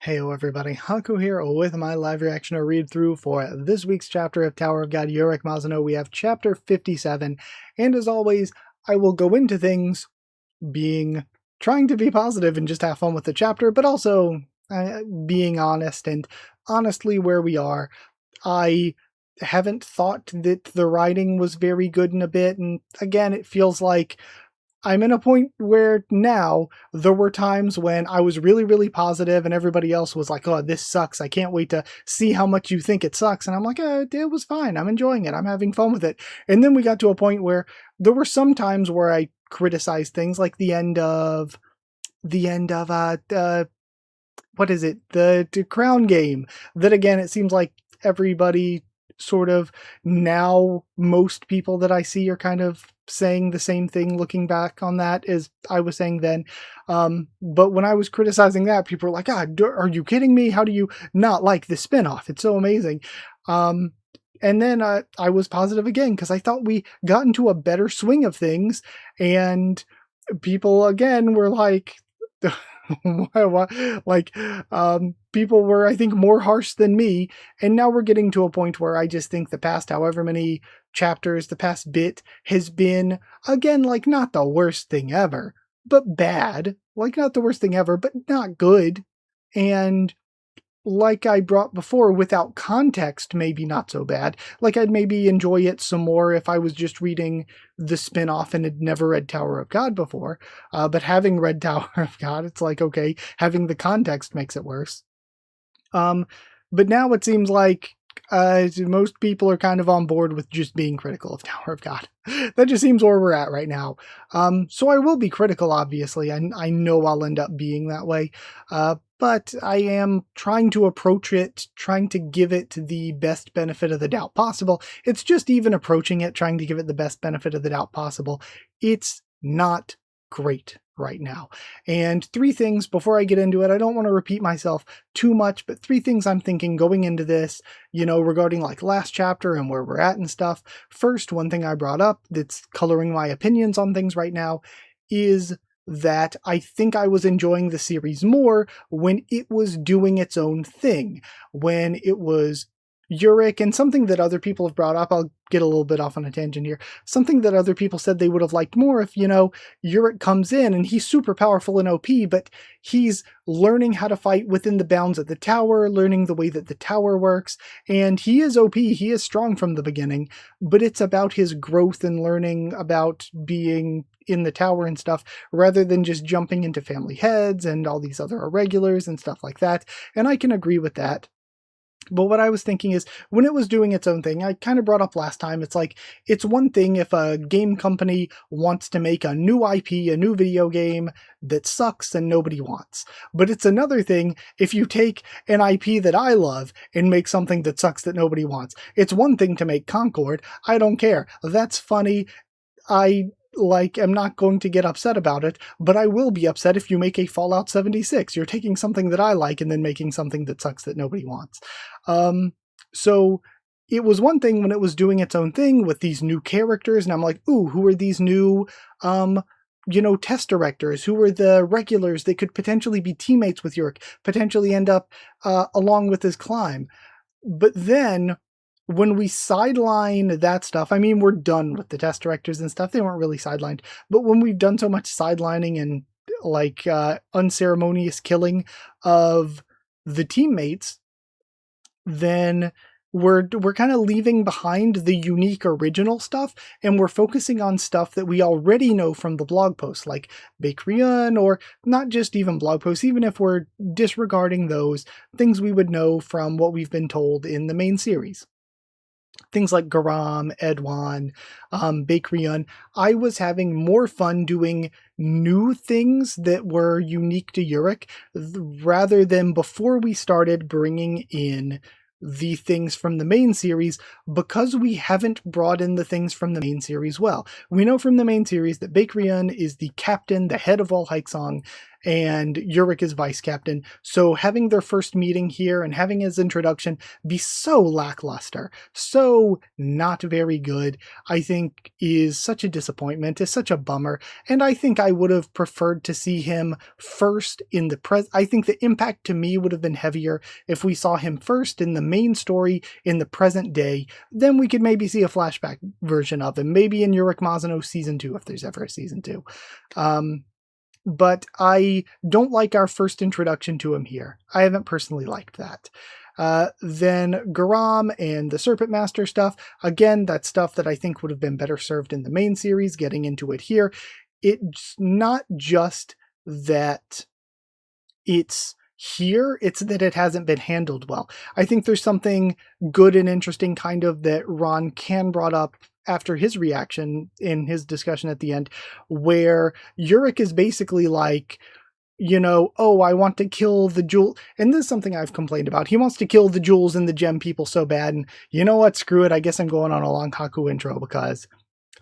Heyo everybody, Haku here with my live reaction or read through for this week's chapter of Tower of God Urek Mazino. We have chapter 57, and as always, I will go into things trying to be positive and just have fun with the chapter, but also being honest, and honestly where we are. I haven't thought that the writing was very good in a bit, and again, it feels like I'm in a point where now there were times when I was really, really positive and everybody else was like, oh, this sucks. I can't wait to see how much you think it sucks. And I'm like, it was fine. I'm enjoying it. I'm having fun with it. And then we got to a point where there were some times where I criticized things like the end of what is it? The crown game. That again, it seems like everybody sort of now, most people that I see are kind of saying the same thing looking back on that as I was saying then. But when I was criticizing that, people were like, are you kidding me? How do you not like the spinoff? It's so amazing. And then I was positive again because I thought we got into a better swing of things, and people again were like, people were, I think, more harsh than me, and now we're getting to a point where I just think the past however many chapters, the past bit, has been, again, like, not the worst thing ever, but bad. Like, not the worst thing ever, but not good. And like I brought before, without context, maybe not so bad. Like, I'd maybe enjoy it some more if I was just reading the spin-off and had never read Tower of God before. But having read Tower of God, it's like, okay, having the context makes it worse. But now it seems like most people are kind of on board with just being critical of Tower of God. That just seems where we're at right now. So I will be critical, obviously. I know I'll end up being that way. But I am trying to approach it, trying to give it the best benefit of the doubt possible. It's just even approaching it, trying to give it the best benefit of the doubt possible. It's not great right now. And three things before I get into it, I don't want to repeat myself too much, but three things I'm thinking going into this, regarding like last chapter and where we're at and stuff. First, one thing I brought up that's coloring my opinions on things right now is that I think I was enjoying the series more when it was doing its own thing, when it was Urek, and something that other people have brought up, I'll get a little bit off on a tangent here, something that other people said they would have liked more if, Urek comes in and he's super powerful and OP, but he's learning how to fight within the bounds of the tower, learning the way that the tower works, and he is OP, he is strong from the beginning, but it's about his growth and learning about being in the tower and stuff, rather than just jumping into family heads and all these other irregulars and stuff like that, and I can agree with that. But what I was thinking is, when it was doing its own thing, I kind of brought up last time, it's like, it's one thing if a game company wants to make a new IP, a new video game that sucks and nobody wants. But it's another thing if you take an IP that I love and make something that sucks that nobody wants. It's one thing to make Concord. I don't care. That's funny. I'm not going to get upset about it, but I will be upset if you make a Fallout 76. You're taking something that I like and then making something that sucks that nobody wants. So it was one thing when it was doing its own thing with these new characters, and I'm like, ooh, who are these new, test directors? Who are the regulars that could potentially be teammates with Urek, potentially end up along with his climb? But then when we sideline that stuff, I mean, we're done with the test directors and stuff. They weren't really sidelined. But when we've done so much sidelining and like unceremonious killing of the teammates, then we're kind of leaving behind the unique original stuff, and we're focusing on stuff that we already know from the blog posts, like Baekryun, or not just even blog posts, even if we're disregarding those, things we would know from what we've been told in the main series. Things like Garam, Edwan, Baekryun. I was having more fun doing new things that were unique to Urek, rather than before we started bringing in the things from the main series, because we haven't brought in the things from the main series well. We know from the main series that Baekryun is the captain, the head of all Haeksong, and Urek is vice captain. So having their first meeting here and having his introduction be so lackluster, so not very good, I think is such a disappointment, is such a bummer. And I think I would have preferred to see him first in the I think the impact to me would have been heavier if we saw him first in the main story in the present day. Then we could maybe see a flashback version of him, maybe in Urek Mazino season 2, if there's ever a season 2. But I don't like our first introduction to him here. I haven't personally liked that. Then Garam and the Serpent Master stuff, again, that's stuff that I think would have been better served in the main series, getting into it here. It's not just that it's here, it's that it hasn't been handled well. I think there's something good and interesting kind of that Ron Can brought up after his reaction in his discussion at the end, where Urek is basically like, you know, oh, I want to kill the jewel. And this is something I've complained about. He wants to kill the jewels and the gem people so bad. And you know what? Screw it. I guess I'm going on a long Haku intro because,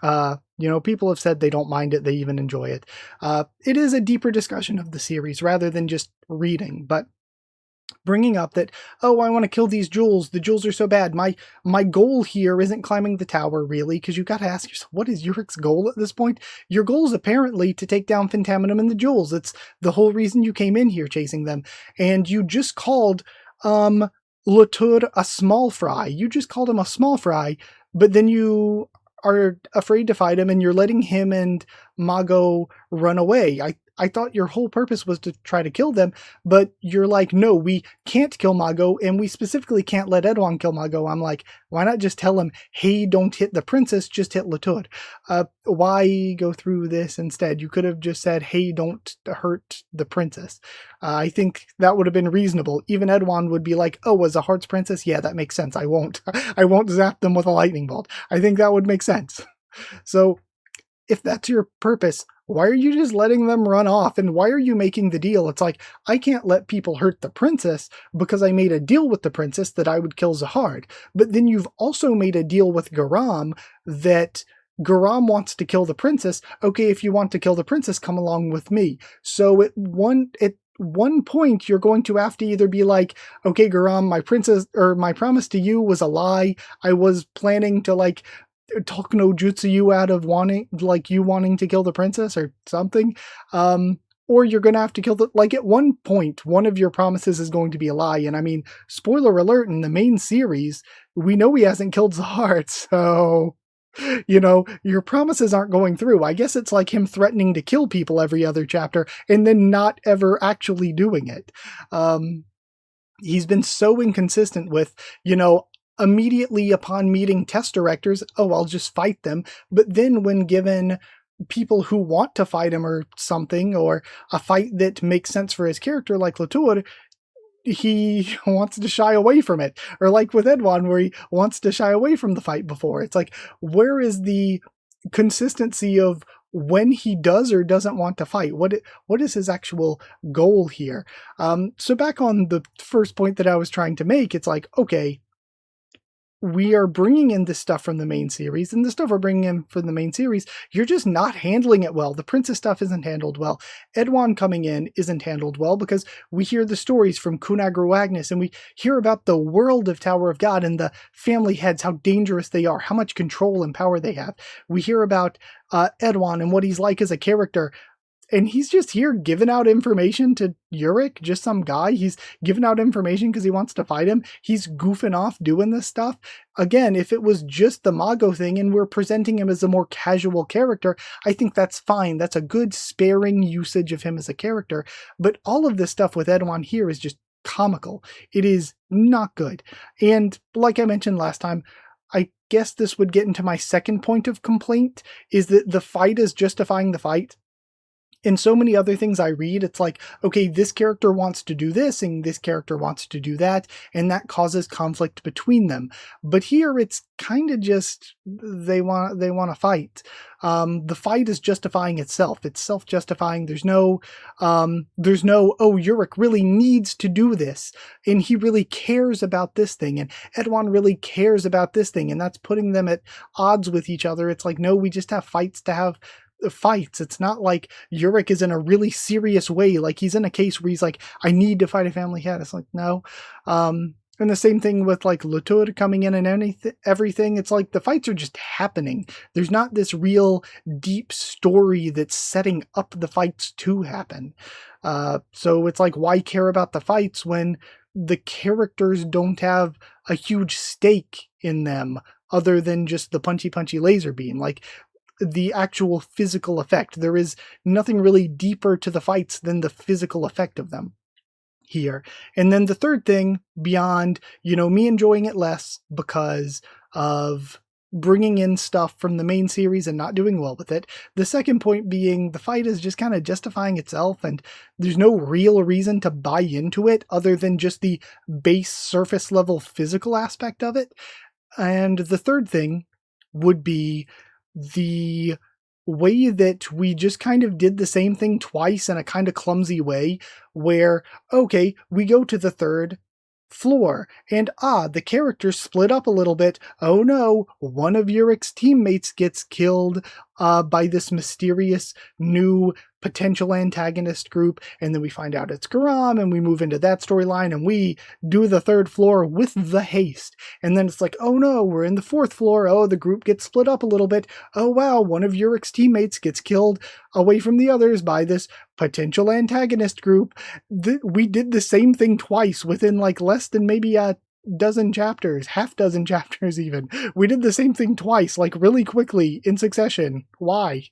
you know, people have said they don't mind it. They even enjoy it. It is a deeper discussion of the series rather than just reading, but bringing up that, oh, I want to kill these jewels. The jewels are so bad. My goal here isn't climbing the tower, really, because you've got to ask yourself, what is Urek's goal at this point? Your goal is apparently to take down Fintaminum and the jewels. It's the whole reason you came in here chasing them. And you just called Latour a small fry. You just called him a small fry, but then you are afraid to fight him and you're letting him and Mago run away. I thought your whole purpose was to try to kill them, but you're like, no, we can't kill Mago, and we specifically can't let Edwan kill Mago. I'm like, why not just tell him, hey, don't hit the princess, just hit Latour? Why go through this instead? You could have just said, hey, don't hurt the princess. I think that would have been reasonable. Even Edwan would be like, oh, was a Heart's princess? Yeah, that makes sense. I won't zap them with a lightning bolt. I think that would make sense. So if that's your purpose, why are you just letting them run off? And why are you making the deal? It's like, I can't let people hurt the princess because I made a deal with the princess that I would kill Zahard. But then you've also made a deal with Garam that Garam wants to kill the princess. Okay, if you want to kill the princess, come along with me. So at one point, you're going to have to either be like, okay, Garam, my promise to you was a lie. I was planning to like talk no jutsu you out of wanting to kill the princess or something, or you're gonna have to kill like at one point one of your promises is going to be a lie. And I mean, spoiler alert, in the main series we know he hasn't killed Zahard, so you know, your promises aren't going through. I guess it's like him threatening to kill people every other chapter and then not ever actually doing it. He's been so inconsistent with, you know, immediately upon meeting test directors, oh, I'll just fight them. But then when given people who want to fight him or something, or a fight that makes sense for his character, like Latour, he wants to shy away from it. Or like with Edwan, where he wants to shy away from the fight before. It's like, where is the consistency of when he does or doesn't want to fight? What is his actual goal here? So back on the first point that I was trying to make, it's like, okay, we are bringing in this stuff from the main series, and the stuff we're bringing in from the main series, you're just not handling it well. The princess stuff isn't handled well. Edwan coming in isn't handled well because we hear the stories from Kunagru Agnes, and we hear about the world of Tower of God and the family heads, how dangerous they are, how much control and power they have. We hear about Edwan and what he's like as a character. And he's just here giving out information to Urek, just some guy. He's giving out information because he wants to fight him. He's goofing off doing this stuff. Again, if it was just the Mago thing and we're presenting him as a more casual character, I think that's fine. That's a good sparing usage of him as a character. But all of this stuff with Edwan here is just comical. It is not good. And like I mentioned last time, I guess this would get into my second point of complaint, is that the fight is justifying the fight. In so many other things I read, it's like, okay, this character wants to do this and this character wants to do that, and that causes conflict between them. But here it's kind of just they want to fight. The fight is justifying itself. It's self-justifying. There's no oh, Urek really needs to do this, and he really cares about this thing, and Edwan really cares about this thing, and that's putting them at odds with each other. It's like, no, we just have fights to have fights. It's not like Urek is in a really serious way. Like he's in a case where he's like, I need to fight a family cat. It's like, no. And the same thing with like Luthor coming in and everything. It's like the fights are just happening. There's not this real deep story that's setting up the fights to happen. So it's like, why care about the fights when the characters don't have a huge stake in them other than just the punchy laser beam? Like the actual physical effect. There is nothing really deeper to the fights than the physical effect of them here. And then the third thing, beyond, me enjoying it less because of bringing in stuff from the main series and not doing well with it. The second point being the fight is just kind of justifying itself, and there's no real reason to buy into it other than just the base surface level physical aspect of it. And the third thing would be the way that we just kind of did the same thing twice in a kind of clumsy way, where, okay, we go to the third floor, and the characters split up a little bit. Oh no, one of Urek's teammates gets killed by this mysterious new potential antagonist group, and then we find out it's Garam, and we move into that storyline, and we do the third floor with the haste. And then it's like, oh no, we're in the fourth floor. Oh, the group gets split up a little bit. Oh wow, one of Urek's teammates gets killed away from the others by this potential antagonist group. We did the same thing twice within like less than maybe a dozen chapters, half dozen chapters even. We did the same thing twice, like really quickly in succession. Why?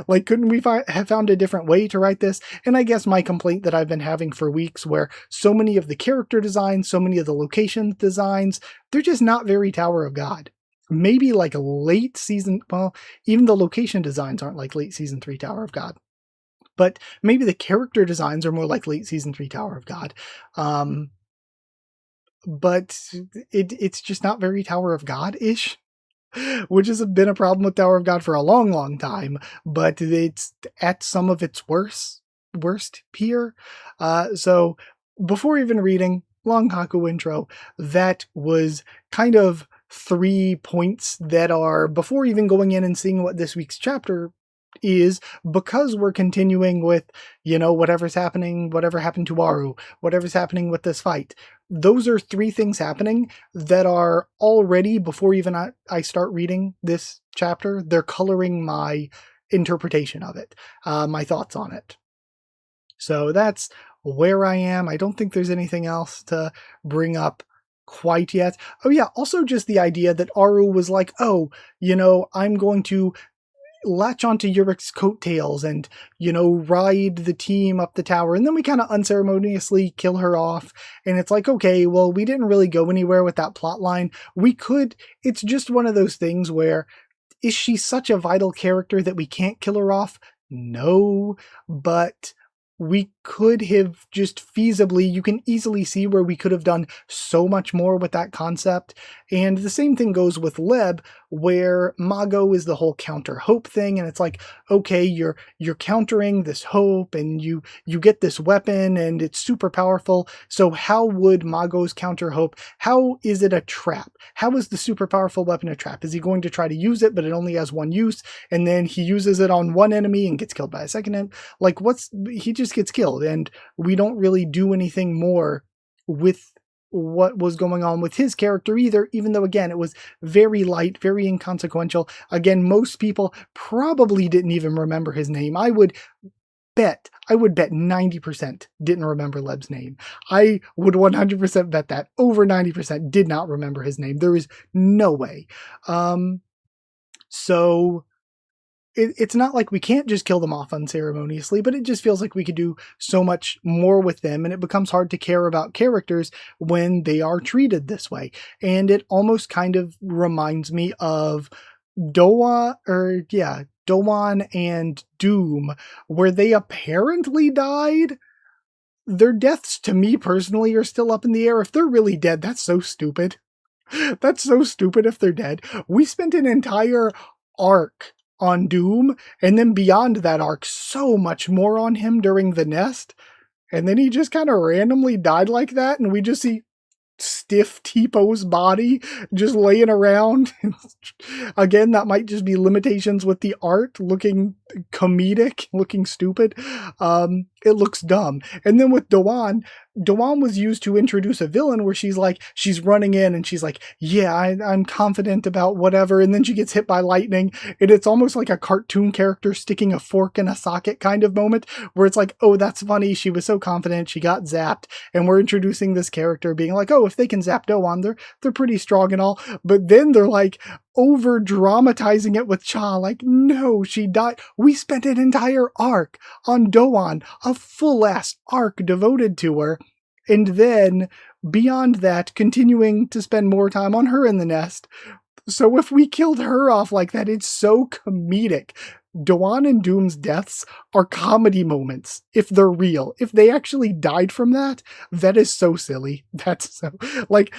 Like, couldn't we have found a different way to write this? And I guess my complaint that I've been having for weeks, where so many of the character designs, so many of the location designs, they're just not very Tower of God. Maybe like late season, well, even the location designs aren't like late season 3 Tower of God. But maybe the character designs are more like late season 3 Tower of God. But it's just not very Tower of God-ish, which has been a problem with Tower of God for a long time, but it's at some of its worst here. So before even reading, long Haku intro, that was kind of 3 points that are, before even going in and seeing what this week's chapter is, because we're continuing with, whatever's happening, whatever happened to Aru, whatever's happening with this fight. Those are 3 things happening that are already, before even I start reading this chapter, they're coloring my interpretation of it, my thoughts on it. So that's where I am. I don't think there's anything else to bring up quite yet. Oh yeah, also just the idea that Aru was like, oh, I'm going to latch onto Urek's coattails and, ride the team up the tower. And then we kind of unceremoniously kill her off. And it's like, okay, well, we didn't really go anywhere with that plot line. It's just one of those things where, is she such a vital character that we can't kill her off? No, but we could have just feasibly, you can easily see where we could have done so much more with that concept. And the same thing goes with Leb, where Mago is the whole counter hope thing, and it's like, okay, you're countering this hope, and you get this weapon, and it's super powerful. So how would Mago's counter hope, how is it a trap? How is the super powerful weapon a trap? Is he going to try to use it, but it only has one use, and then he uses it on one enemy and gets killed by a second enemy? Like, he just gets killed, and we don't really do anything more with what was going on with his character either, even though, again, it was very light, very inconsequential. Again, most people probably didn't even remember his name. I would bet 90% didn't remember Leb's name. I would 100% bet that over 90% did not remember his name. There is no way. So it's not like we can't just kill them off unceremoniously, but it just feels like we could do so much more with them, and it becomes hard to care about characters when they are treated this way. And it almost kind of reminds me of Doan and Doom, where they apparently died. Their deaths, to me personally, are still up in the air. If they're really dead, that's so stupid. That's so stupid if they're dead. We spent an entire arc on Doom, and then beyond that arc, so much more on him during the Nest, and then he just kind of randomly died like that, and we just see stiff Tipo body just laying around. Again, that might just be limitations with the art, looking comedic, looking stupid. It looks dumb. And then with Doan was used to introduce a villain where she's running in and she's like, yeah, I'm confident about whatever. And then she gets hit by lightning. And it's almost like a cartoon character sticking a fork in a socket kind of moment where it's like, oh, that's funny. She was so confident. She got zapped. And we're introducing this character being like, oh, if they can zap Doan, they're pretty strong and all. But then they're like over dramatizing it with Cha. Like, no, she died. We spent an entire arc on Doan, a full ass arc devoted to her. And then beyond that, continuing to spend more time on her in the nest. So if we killed her off like that, it's so comedic. Doan and Doom's deaths are comedy moments, if they're real. If they actually died from that, that is so silly. That's so, like,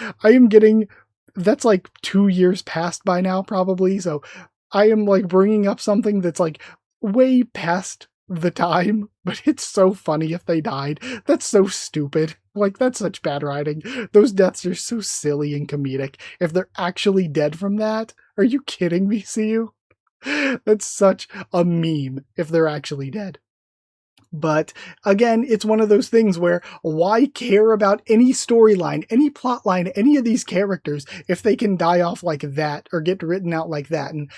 that's like 2 years past by now, probably. So I am like bringing up something that's like way past the time, but it's so funny if they died. That's so stupid. Like, that's such bad writing. Those deaths are so silly and comedic. If they're actually dead from that, are you kidding me, CU? That's such a meme if they're actually dead. But again, it's one of those things where why care about any storyline, any plot line, any of these characters if they can die off like that or get written out like that? And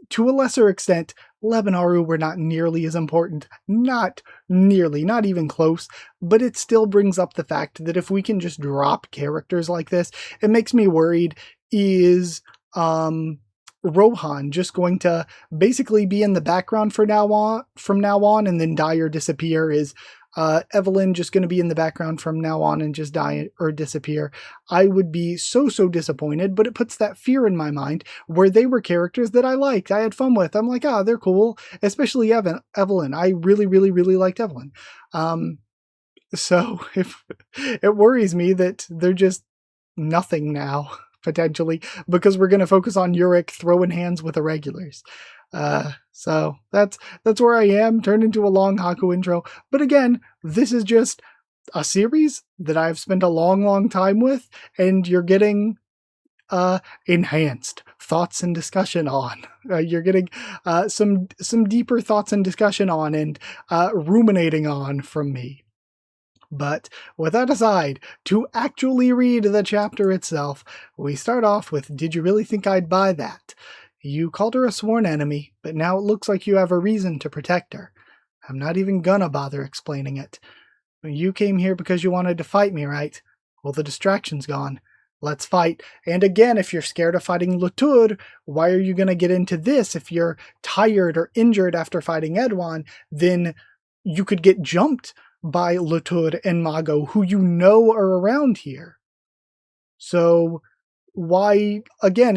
to a lesser extent, Leb and Aru were not nearly as important. Not nearly, not even close. But it still brings up the fact that if we can just drop characters like this, it makes me worried. Is Rohan just going to basically be in the background from now on and then die or disappear? Is Evelyn just going to be in the background from now on and just die or disappear? I would be so disappointed, but it puts that fear in my mind where they were characters that I liked, I had fun with. I'm like, they're cool, especially Evelyn. I really liked Evelyn. So if it worries me that they're just nothing now, potentially, because we're going to focus on Urek throwing hands with irregulars. So that's where I am, turned into a long Haku intro. But again, this is just a series that I've spent a long time with, and you're getting enhanced thoughts and discussion on. You're getting some deeper thoughts and discussion on, and ruminating on from me. But with that aside, to actually read the chapter itself, we start off with, did you really think I'd buy that? You called her a sworn enemy, but now it looks like you have a reason to protect her. I'm not even gonna bother explaining it. You came here because you wanted to fight me, right? Well, the distraction's gone. Let's fight. And again, if you're scared of fighting Lutur, why are you gonna get into this? If you're tired or injured after fighting Edwan, then you could get jumped by Lutur and Mago, who you know are around here. So why, again,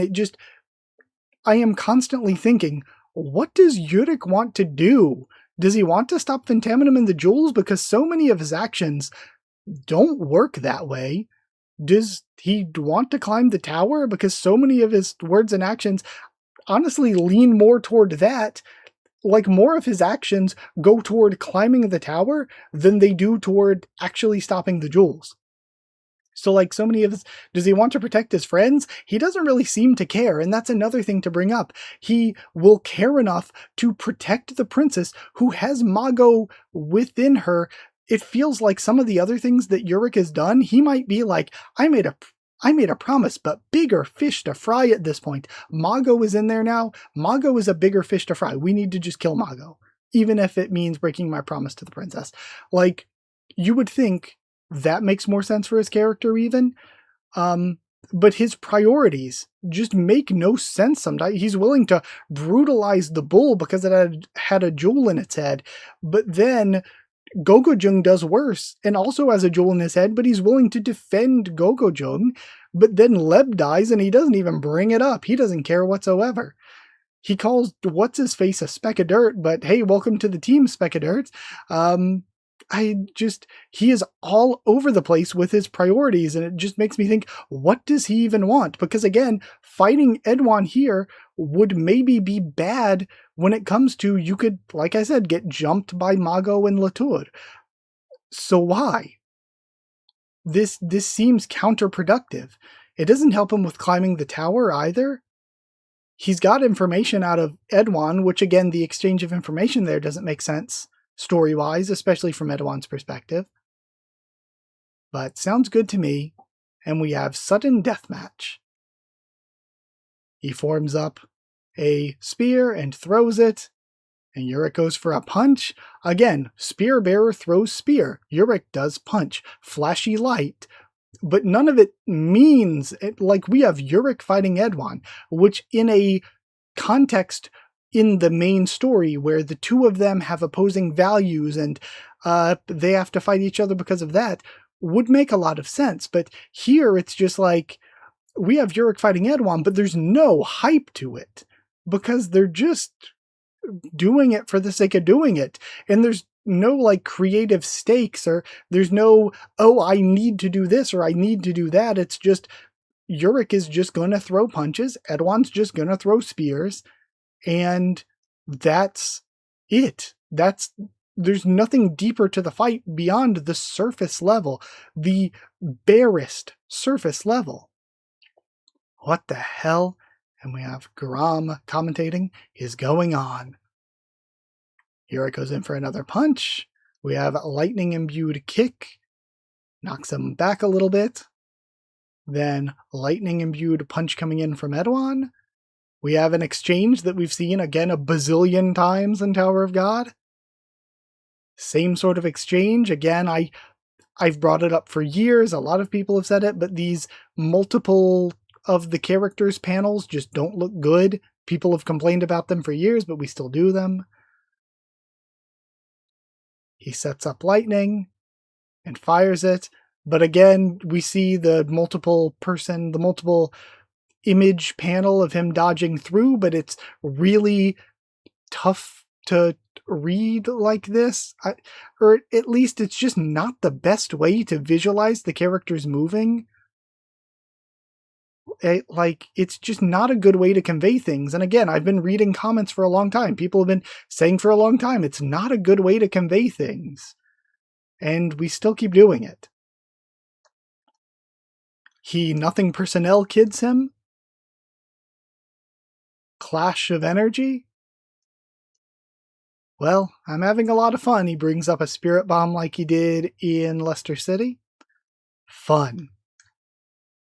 I am constantly thinking, what does Urek want to do? Does he want to stop Phantaminum and the jewels? Because so many of his actions don't work that way. Does he want to climb the tower? Because so many of his words and actions honestly lean more toward that. Like, more of his actions go toward climbing the tower than they do toward actually stopping the jewels. So, like, so many of his, does he want to protect his friends? He doesn't really seem to care, and that's another thing to bring up. He will care enough to protect the princess who has Mago within her. It feels like some of the other things that Urek has done, he might be like, I made a promise, but bigger fish to fry at this point. Mago is in there now. Mago is a bigger fish to fry. We need to just kill Mago, even if it means breaking my promise to the princess. Like, you would think that makes more sense for his character even. But his priorities just make no sense sometimes. He's willing to brutalize the bull because it had a jewel in its head. But then Gogojung does worse and also has a jewel in his head, but he's willing to defend Gogojung. But then Leb dies and he doesn't even bring it up. He doesn't care whatsoever. He calls what's-his-face a speck of dirt, but hey, welcome to the team, speck of dirt. He is all over the place with his priorities, and it just makes me think, what does he even want? Because again, fighting Edwan here would maybe be bad when it comes to, you could, like I said, get jumped by Mago and Lutur. So why? this seems counterproductive. It doesn't help him with climbing the tower either. He's got information out of Edwan, which again, the exchange of information there doesn't make sense story-wise, especially from Edwan's perspective. But sounds good to me. And we have sudden deathmatch. He forms up a spear and throws it, and Urek goes for a punch. Again, spear bearer throws spear. Urek does punch. Flashy light. But none of it means, like, we have Urek fighting Edwan, which in a context in the main story where the two of them have opposing values and they have to fight each other because of that, would make a lot of sense. But here it's just like, we have Urek fighting Edwan, but there's no hype to it because they're just doing it for the sake of doing it. And there's no like creative stakes, or there's no, oh, I need to do this or I need to do that. It's just Urek is just going to throw punches. Edwan's just going to throw spears. And that's it. There's nothing deeper to the fight beyond the surface level, the barest surface level. What the hell? And we have Garam commentating is going on. Urek goes in for another punch. We have a lightning-imbued kick. Knocks him back a little bit. Then lightning-imbued punch coming in from Edwan. We have an exchange that we've seen again a bazillion times in Tower of God. Same sort of exchange. Again, I've brought it up for years. A lot of people have said it, but these multiple of the characters panels just don't look good. People have complained about them for years, but we still do them. He sets up lightning and fires it. But again, we see the multiple image panel of him dodging through, but it's really tough to read like this. Or at least it's just not the best way to visualize the characters moving. It's just not a good way to convey things. And again, I've been reading comments for a long time. People have been saying for a long time, it's not a good way to convey things. And we still keep doing it. Nothing personnel kids him. Clash of energy. Well, I'm having a lot of fun. He brings up a spirit bomb like he did in Leicester City. Fun.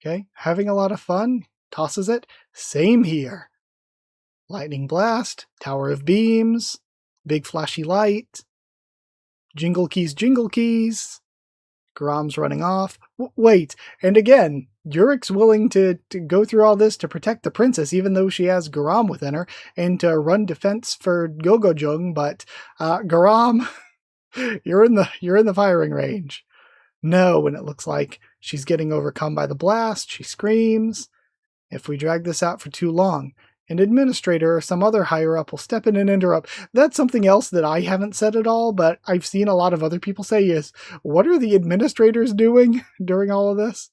Okay, having a lot of fun. Tosses it. Same here. Lightning blast. Tower of beams. Big flashy light. Jingle keys, jingle keys. Garam's running off. Wait, and again, Urek's willing to go through all this to protect the princess, even though she has Garam within her, and to run defense for Gogojung, but Garam, you're in the firing range. No, and it looks like she's getting overcome by the blast. She screams. If we drag this out for too long, an administrator or some other higher up will step in and interrupt. That's something else that I haven't said at all, but I've seen a lot of other people say is, what are the administrators doing during all of this?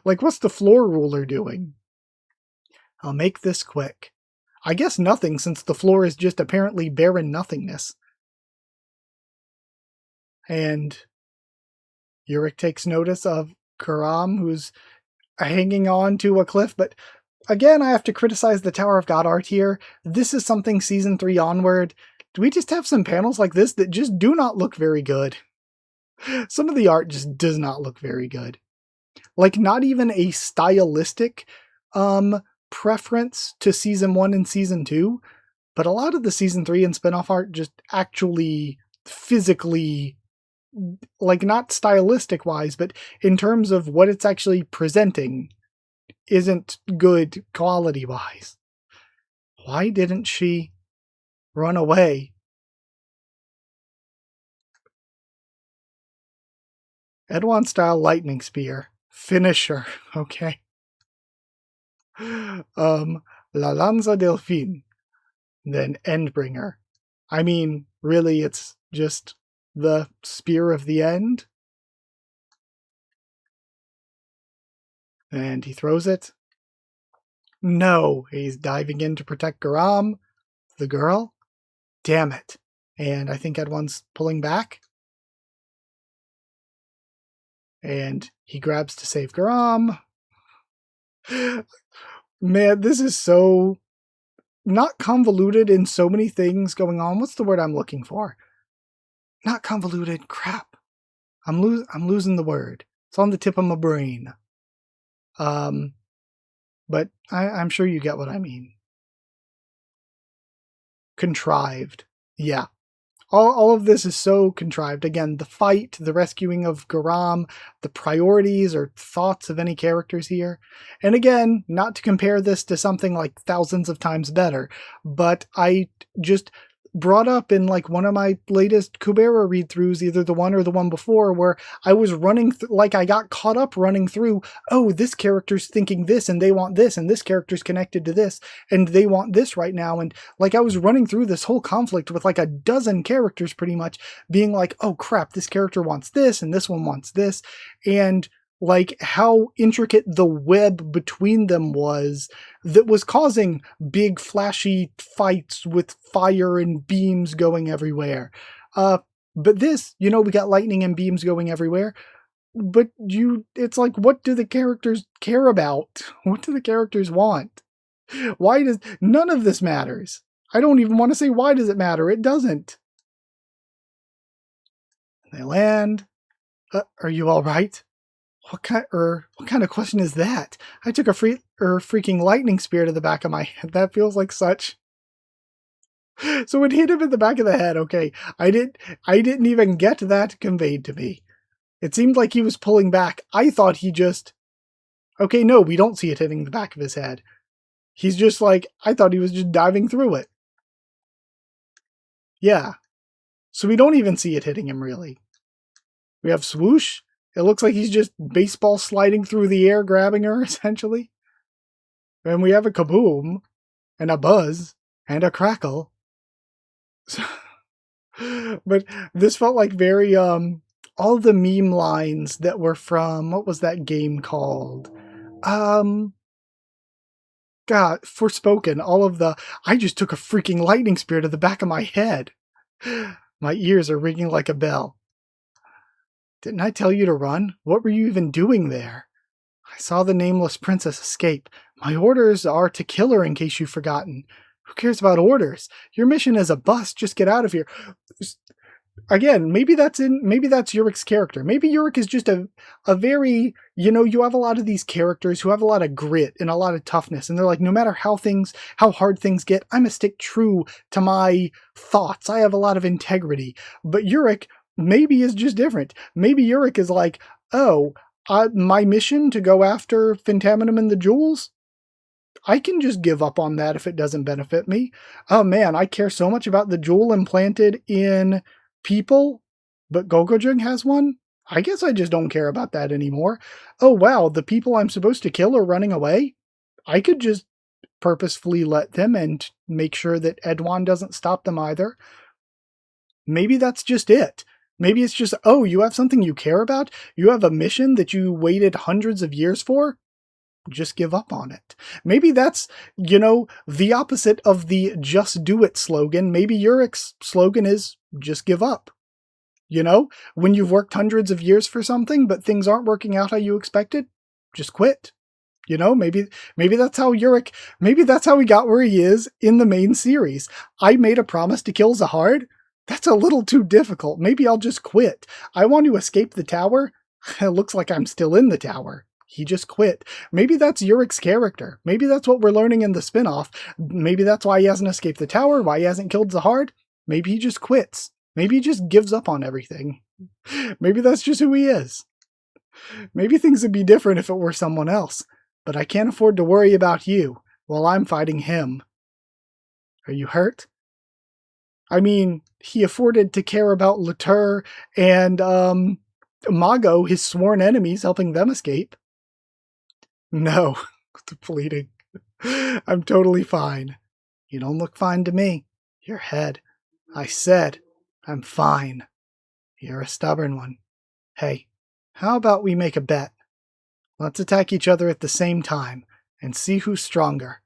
Like, what's the floor ruler doing? I'll make this quick. I guess nothing, since the floor is just apparently barren nothingness. And Urek takes notice of Garam, who's hanging on to a cliff, but again, I have to criticize the Tower of God art here. This is something Season 3 onward. Do we just have some panels like this that just do not look very good? Some of the art just does not look very good. Like, not even a stylistic preference to Season 1 and Season 2, but a lot of the Season 3 and spinoff art just actually physically, like, not stylistic wise, but in terms of what it's actually presenting, isn't good quality wise. Why didn't she run away? Edwan style lightning spear. Finisher. Okay. La Lanza del Fin. Then Endbringer. I mean, really, it's just the spear of the end. And he throws it. No, he's diving in to protect Garam, the girl. Damn it. And I think Edwan's pulling back. And he grabs to save Garam. Man, this is so not convoluted in so many things going on. What's the word I'm looking for? Not convoluted. Crap. I'm losing the word. It's on the tip of my brain. But I'm sure you get what I mean. Contrived. Yeah. All of this is so contrived. Again, the fight, the rescuing of Garam, the priorities or thoughts of any characters here. And again, not to compare this to something like thousands of times better, but I just brought up in like one of my latest Kubera read-throughs, either the one or the one before, where I was running, like I got caught up running through, oh, this character's thinking this and they want this, and this character's connected to this and they want this right now. And like I was running through this whole conflict with like a dozen characters pretty much being like, oh crap, this character wants this and this one wants this. And like how intricate the web between them was that was causing big flashy fights with fire and beams going everywhere. But this, we got lightning and beams going everywhere. But it's like, what do the characters care about? What do the characters want? Why does none of this matters? I don't even want to say why does it matter. It doesn't. They land. Are you all right? What kind of question is that? I took a freaking lightning spear to the back of my head. That feels like such. So it hit him in the back of the head. Okay, I didn't even get that conveyed to me. It seemed like he was pulling back. I thought he just. Okay, no, we don't see it hitting the back of his head. He's just like, I thought he was just diving through it. Yeah. So we don't even see it hitting him, really. We have swoosh. It looks like he's just baseball sliding through the air, grabbing her, essentially. And we have a kaboom, and a buzz, and a crackle. But this felt like very, all the meme lines that were from, what was that game called? God, Forspoken, all of the, I just took a freaking lightning spear to the back of my head. My ears are ringing like a bell. Didn't I tell you to run? What were you even doing there? I saw the nameless princess escape. My orders are to kill her, in case you've forgotten. Who cares about orders? Your mission is a bust. Just get out of here. Again, maybe that's Urek's character. Maybe Urek is just a very, you have a lot of these characters who have a lot of grit and a lot of toughness, and they're like, no matter how hard things get, I'm gonna stick true to my thoughts. I have a lot of integrity. But Urek maybe is just different. Maybe Urek is like, oh, my mission to go after Phantaminum and the jewels, I can just give up on that if it doesn't benefit me. Oh man, I care so much about the jewel implanted in people, but Gogojung has one? I guess I just don't care about that anymore. Oh wow, the people I'm supposed to kill are running away? I could just purposefully let them and make sure that Edwan doesn't stop them either. Maybe that's just it. Maybe it's just, oh, you have something you care about? You have a mission that you waited hundreds of years for? Just give up on it. Maybe that's, the opposite of the just do it slogan. Maybe Urek's slogan is just give up. When you've worked hundreds of years for something, but things aren't working out how you expected, just quit. Maybe that's how Urek, maybe that's how he got where he is in the main series. I made a promise to kill Zahard. That's a little too difficult. Maybe I'll just quit. I want to escape the tower. It looks like I'm still in the tower. He just quit. Maybe that's Urek's character. Maybe that's what we're learning in the spinoff. Maybe that's why he hasn't escaped the tower, why he hasn't killed Zahard. Maybe he just quits. Maybe he just gives up on everything. Maybe that's just who he is. Maybe things would be different if it were someone else, but I can't afford to worry about you while I'm fighting him. Are you hurt? I mean, he afforded to care about Latour and Mago, his sworn enemies, helping them escape. No, pleading. I'm totally fine. You don't look fine to me. Your head. I said, I'm fine. You're a stubborn one. Hey, how about we make a bet? Let's attack each other at the same time and see who's stronger.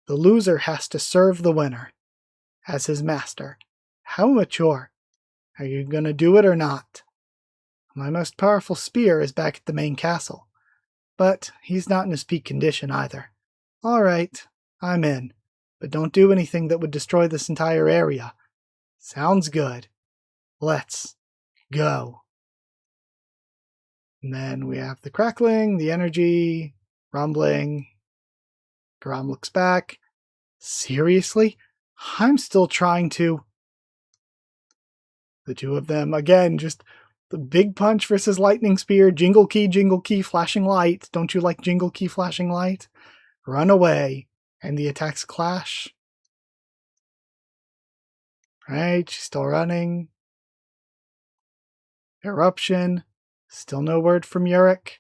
The loser has to serve the winner as his master. How mature. Are you gonna do it or not? My most powerful spear is back at the main castle. But he's not in his peak condition either. Alright, I'm in. But don't do anything that would destroy this entire area. Sounds good. Let's go. And then we have the crackling, the energy, rumbling. Grom looks back. Seriously? I'm still trying to... The two of them, again, just the big punch versus lightning spear. Jingle key, flashing light. Don't you like jingle key, flashing light? Run away. And the attacks clash. Right, she's still running. Eruption. Still no word from Urek.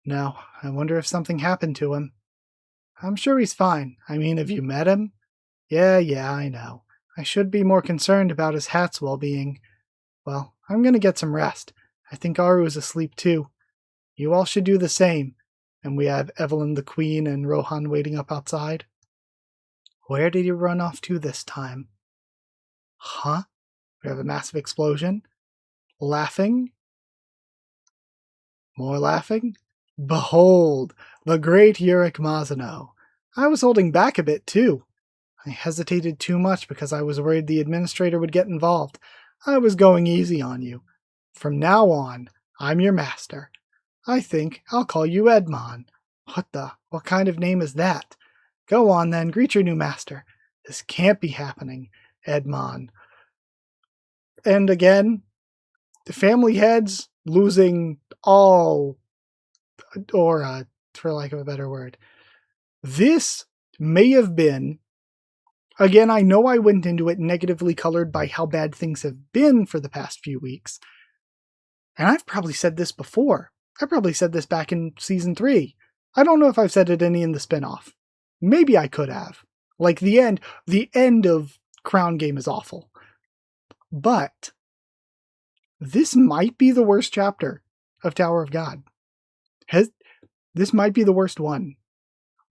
No, I wonder if something happened to him. I'm sure he's fine. I mean, have you met him? Yeah, I know. I should be more concerned about his hat's well-being. Well, I'm gonna get some rest. I think Aru is asleep too. You all should do the same. And we have Evelyn the Queen and Rohan waiting up outside. Where did he run off to this time? Huh? We have a massive explosion. Laughing. More laughing. Behold, the great Urek Mazino. I was holding back a bit too. I hesitated too much because I was worried the administrator would get involved. I was going easy on you. From now on, I'm your master. I think I'll call you Edmon. What kind of name is that? Go on then, greet your new master. This can't be happening, Edmon. And again, the family heads losing all aura, for lack of a better word. This may have been, again, I know I went into it negatively colored by how bad things have been for the past few weeks. And I've probably said this before. I probably said this back in season 3. I don't know if I've said it any in the spinoff. Maybe I could have. Like the end of Crown Game is awful. But this might be the worst chapter of Tower of God. This might be the worst one.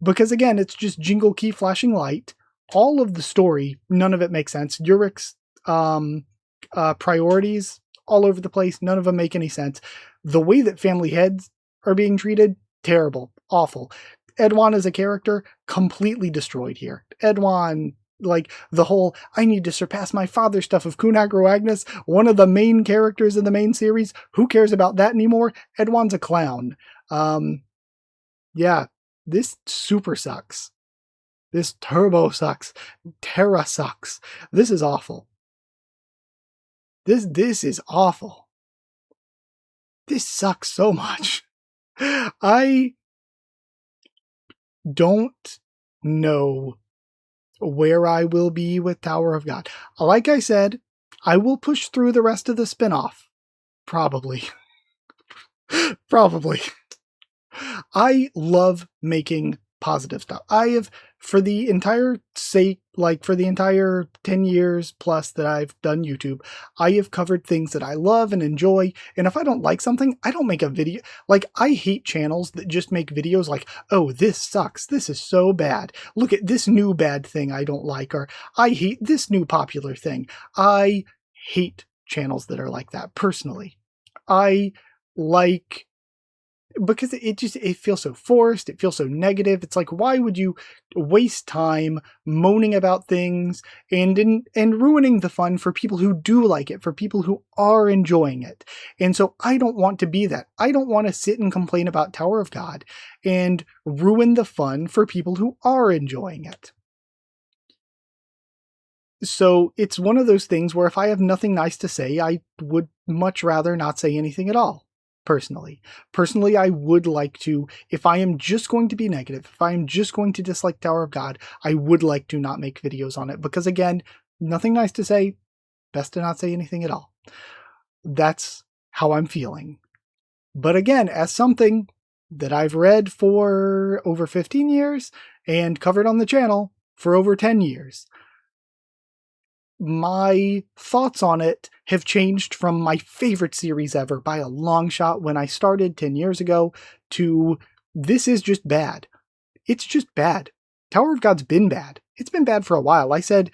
Because again, it's just jingle key flashing light. All of the story, none of it makes sense. Urek's priorities all over the place. None of them make any sense. The way that family heads are being treated, terrible, awful. Edwan as a character, completely destroyed here. Edwan, like the whole, I need to surpass my father stuff of Kunagro Agnes, one of the main characters in the main series. Who cares about that anymore? Edwan's a clown. Yeah, this super sucks. This turbo sucks. Terra sucks. This is awful. This is awful. This sucks so much. I don't know where I will be with Tower of God. Like I said, I will push through the rest of the spinoff. Probably. Probably. I love making positive stuff. I have, for the entire 10 years plus that I've done YouTube, I have covered things that I love and enjoy. And if I don't like something, I don't make a video. Like, I hate channels that just make videos like, oh, this sucks. This is so bad. Look at this new bad thing I don't like. Or I hate this new popular thing. I hate channels that are like that personally. I like... because it feels so forced, it feels so negative. It's like, why would you waste time moaning about things and ruining the fun for people who do like it, for people who are enjoying it? And so I don't want to be that. I don't want to sit and complain about Tower of God and ruin the fun for people who are enjoying it. So it's one of those things where if I have nothing nice to say, I would much rather not say anything at all. Personally, I would like to, if I am just going to be negative, if I am just going to dislike Tower of God, I would like to not make videos on it. Because again, nothing nice to say, best to not say anything at all. That's how I'm feeling. But again, as something that I've read for over 15 years and covered on the channel for over 10 years, my thoughts on it have changed from my favorite series ever by a long shot when I started 10 years ago to this is just bad. It's just bad. Tower of God's been bad. It's been bad for a while. I said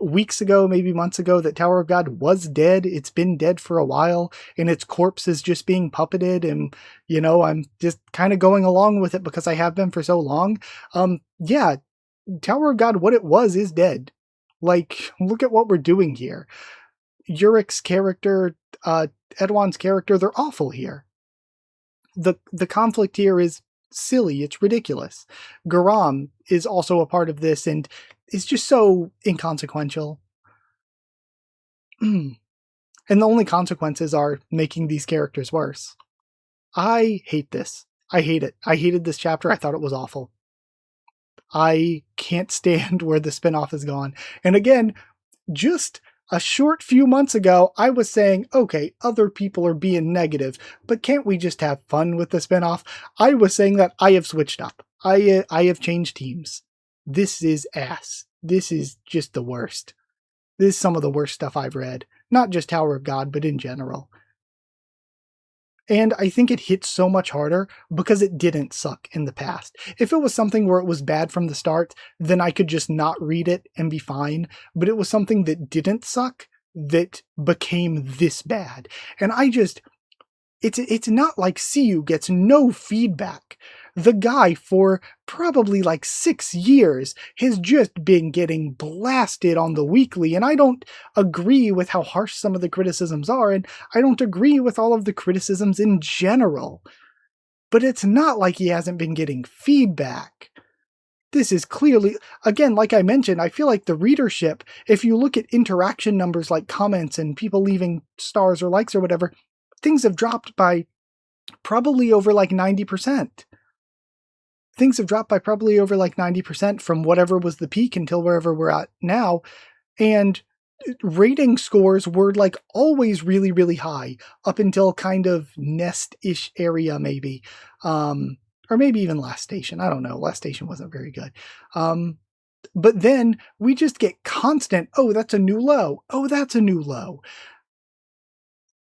weeks ago, maybe months ago, that Tower of God was dead. It's been dead for a while, and its corpse is just being puppeted, and, I'm just kind of going along with it because I have been for so long. Yeah, Tower of God, what it was, is dead. Like, look at what we're doing here. Urek's character, Edwan's character, they're awful here. The conflict here is silly. It's ridiculous. Garam is also a part of this, and is just so inconsequential. And the only consequences are making these characters worse. I hate this. I hate it. I hated this chapter. I thought it was awful. I can't stand where the spinoff has gone. And again, just a short few months ago, I was saying, okay, other people are being negative, but can't we just have fun with the spinoff? I was saying that. I have switched up. I have changed teams. This is ass. This is just the worst. This is some of the worst stuff I've read. Not just Tower of God, but in general. And I think it hits so much harder because it didn't suck in the past. If it was something where it was bad from the start, then I could just not read it and be fine. But it was something that didn't suck that became this bad. And it's not like CU gets no feedback. The guy, for probably like 6 years, has just been getting blasted on the weekly, and I don't agree with how harsh some of the criticisms are, and I don't agree with all of the criticisms in general. But it's not like he hasn't been getting feedback. This is clearly, again, like I mentioned, I feel like the readership, if you look at interaction numbers like comments and people leaving stars or likes or whatever, things have dropped by probably over like 90%. Things have dropped by probably over like 90% from whatever was the peak until wherever we're at now. And rating scores were like always really, really high up until kind of Nest-ish area, maybe. Or maybe even Last Station. I don't know. Last Station wasn't very good. But then we just get constant, oh, that's a new low. Oh, that's a new low.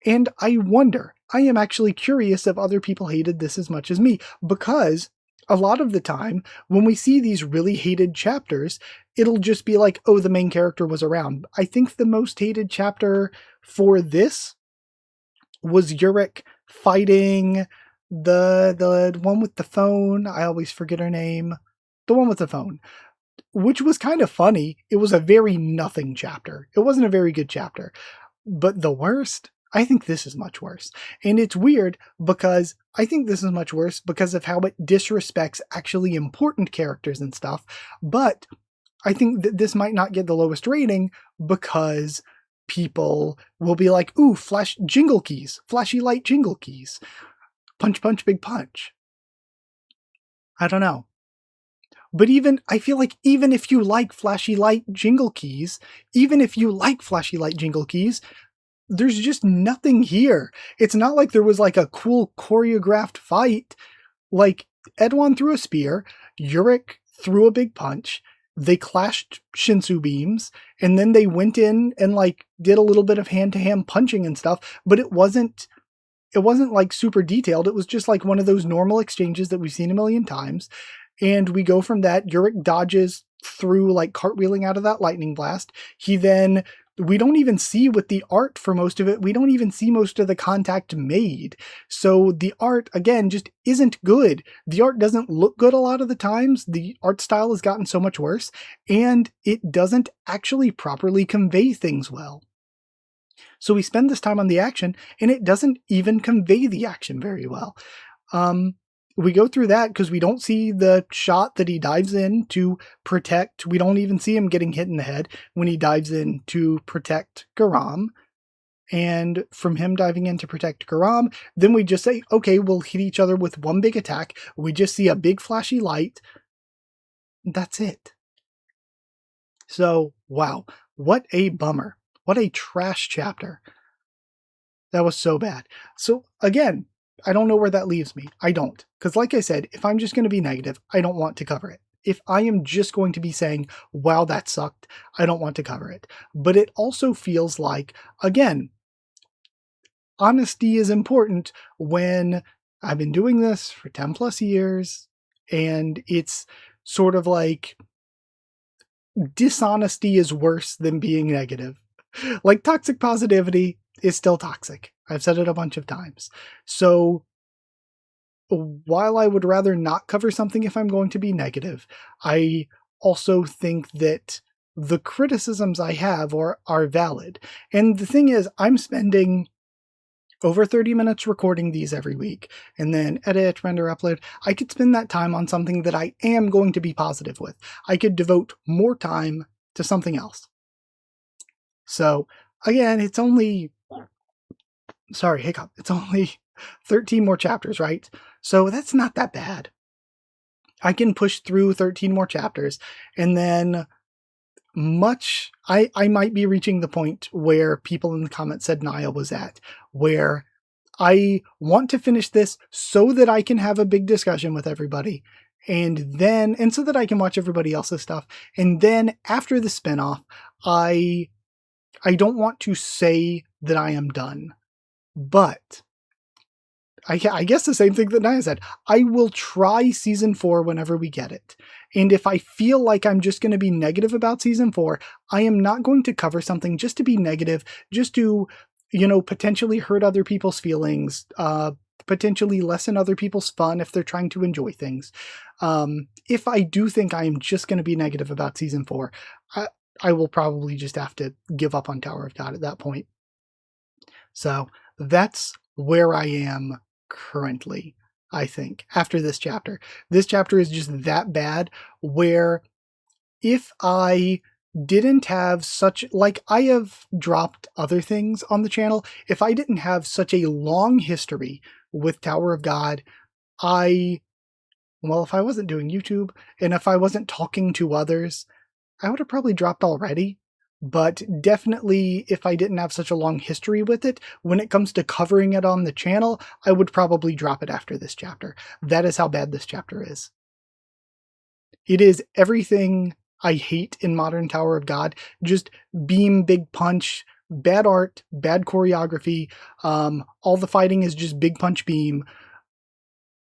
And I wonder, I am actually curious if other people hated this as much as me, because a lot of the time, when we see these really hated chapters, it'll just be like, oh, the main character was around. I think the most hated chapter for this was Urek fighting the one with the phone. I always forget her name. The one with the phone. Which was kind of funny. It was a very nothing chapter. It wasn't a very good chapter. But the worst? I think this is much worse. And it's weird because I think this is much worse because of how it disrespects actually important characters and stuff. But I think that this might not get the lowest rating because people will be like, ooh, flash jingle keys, flashy light jingle keys, punch, punch, big punch. I don't know. But I feel like even if you like flashy light jingle keys, there's just nothing here. It's not like there was like a cool choreographed fight. Like, Edwan threw a spear, Urek threw a big punch, they clashed Shinsu beams, and then they went in and like did a little bit of hand-to-hand punching and stuff, but it wasn't like super detailed. It was just like one of those normal exchanges that we've seen a million times. And we go from that. Urek dodges through, like, cartwheeling out of that lightning blast. We don't even see with the art for most of it. We don't even see most of the contact made. So the art, again, just isn't good. The art doesn't look good a lot of the times. The art style has gotten so much worse, and it doesn't actually properly convey things well. So we spend this time on the action, and it doesn't even convey the action very well. We go through that because we don't see the shot that he dives in to protect. We don't even see him getting hit in the head when he dives in to protect Garam. And from him diving in to protect Garam, then we just say, okay, we'll hit each other with one big attack. We just see a big flashy light. That's it. So, wow, what a bummer. What a trash chapter. That was so bad. So, again, I don't know where that leaves me. I don't. Because like I said, if I'm just going to be negative, I don't want to cover it. If I am just going to be saying, wow, that sucked, I don't want to cover it. But it also feels like, again, honesty is important when I've been doing this for 10 plus years, and it's sort of like dishonesty is worse than being negative. Like, toxic positivity is still toxic. I've said it a bunch of times. So while I would rather not cover something if I'm going to be negative, I also think that the criticisms I have are valid. And the thing is, I'm spending over 30 minutes recording these every week, and then edit, render, upload. I could spend that time on something that I am going to be positive with. I could devote more time to something else. So again, it's only, sorry, hiccup, it's only 13 more chapters, right? So that's not that bad. I can push through 13 more chapters, and then I might be reaching the point where people in the comments said Naya was at, where I want to finish this so that I can have a big discussion with everybody, and so that I can watch everybody else's stuff. And then after the spinoff, I don't want to say that I am done, but I guess the same thing that Naya said. I will try season 4 whenever we get it. And if I feel like I'm just going to be negative about season 4, I am not going to cover something just to be negative, just to, potentially hurt other people's feelings, potentially lessen other people's fun if they're trying to enjoy things. If I do think I am just going to be negative about season 4, I will probably just have to give up on Tower of God at that point. So that's where I am currently, I think, after this chapter. This chapter is just that bad, where if I didn't have such, like, I have dropped other things on the channel. If I didn't have such a long history with Tower of God, if I wasn't doing YouTube, and if I wasn't talking to others, I would have probably dropped already. But definitely, if I didn't have such a long history with it, when it comes to covering it on the channel, I would probably drop it after this chapter. That is how bad this chapter is. It is everything I hate in modern Tower of God. Just beam, big punch, bad art, bad choreography. All the fighting is just big punch, beam.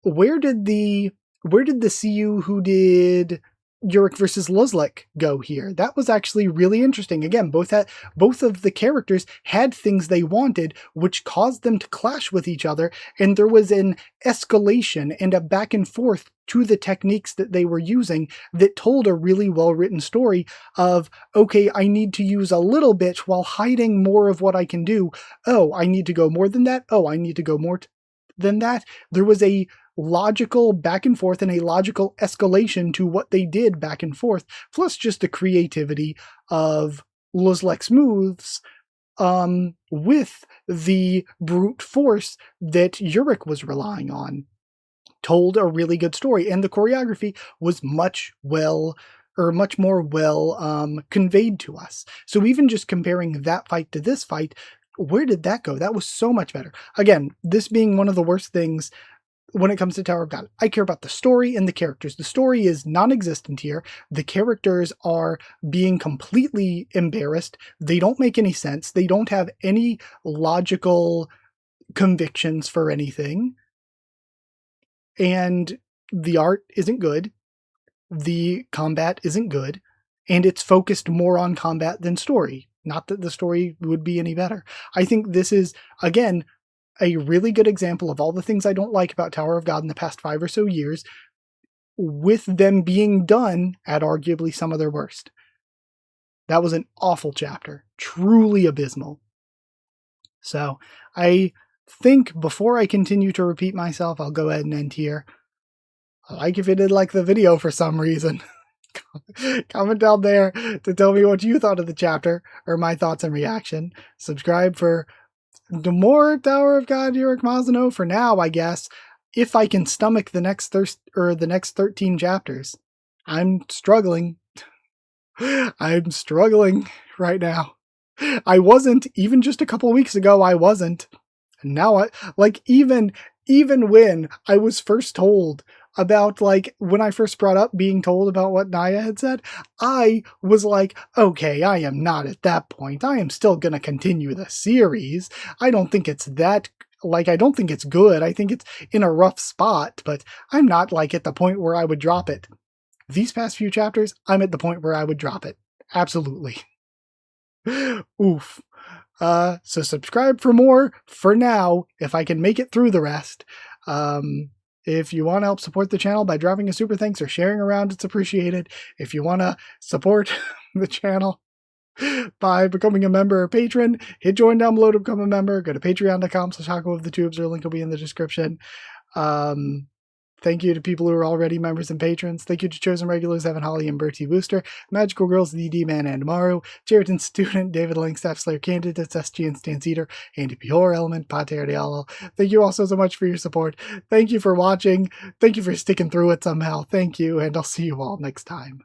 Where did the CU who did Urek versus Luzlek go here? That was actually really interesting. Again, both of the characters had things they wanted, which caused them to clash with each other, and there was an escalation and a back and forth to the techniques that they were using that told a really well-written story of, okay, I need to use a little bit while hiding more of what I can do. Oh, I need to go more than that. Oh, I need to go more than that. There was a logical back and forth and a logical escalation to what they did back and forth, plus just the creativity of Luzlek's moves with the brute force that Urek was relying on, told a really good story, and the choreography was much more well conveyed to us. So even just comparing that fight to this fight, where did that go? That was so much better. Again, this being one of the worst things when it comes to Tower of God. I care about the story and the characters. The story is non-existent here. The characters are being completely embarrassed. They don't make any sense. They don't have any logical convictions for anything. And the art isn't good. The combat isn't good. And it's focused more on combat than story. Not that the story would be any better. I think this is, again, a really good example of all the things I don't like about Tower of God in the past 5 or so years, with them being done at arguably some of their worst. That was an awful chapter. Truly abysmal. So I think before I continue to repeat myself, I'll go ahead and end here. Like if you did like the video for some reason. Comment down there to tell me what you thought of the chapter, or my thoughts and reaction. Subscribe for the more Tower of God Urek Mazino for now, I guess, if I can stomach the next 13 chapters. I'm struggling. I'm struggling right now. I wasn't, even just a couple weeks ago, I wasn't. And now even when I was first told about, when I first brought up being told about what Naya had said, I was like, okay, I am not at that point. I am still going to continue the series. I don't think it's that, I don't think it's good. I think it's in a rough spot, but I'm not at the point where I would drop it. These past few chapters, I'm at the point where I would drop it. Absolutely. Oof. So subscribe for more for now, if I can make it through the rest. If you want to help support the channel by dropping a super thanks or sharing around, it's appreciated. If you want to support the channel by becoming a member or patron, hit join down below to become a member. Go to patreon.com/Haku of the Tubes, or link will be in the description. Thank you to people who are already members and patrons. Thank you to chosen regulars Evan Holly and Bertie Booster, Magical Girls, DD Man and Maru, Cheriton Student, David Langstaff, Slayer Candidates, SG and Stan Cedar, Andy Pior, Element, Pater Diallo. Thank you all so much for your support. Thank you for watching. Thank you for sticking through it somehow. Thank you, and I'll see you all next time.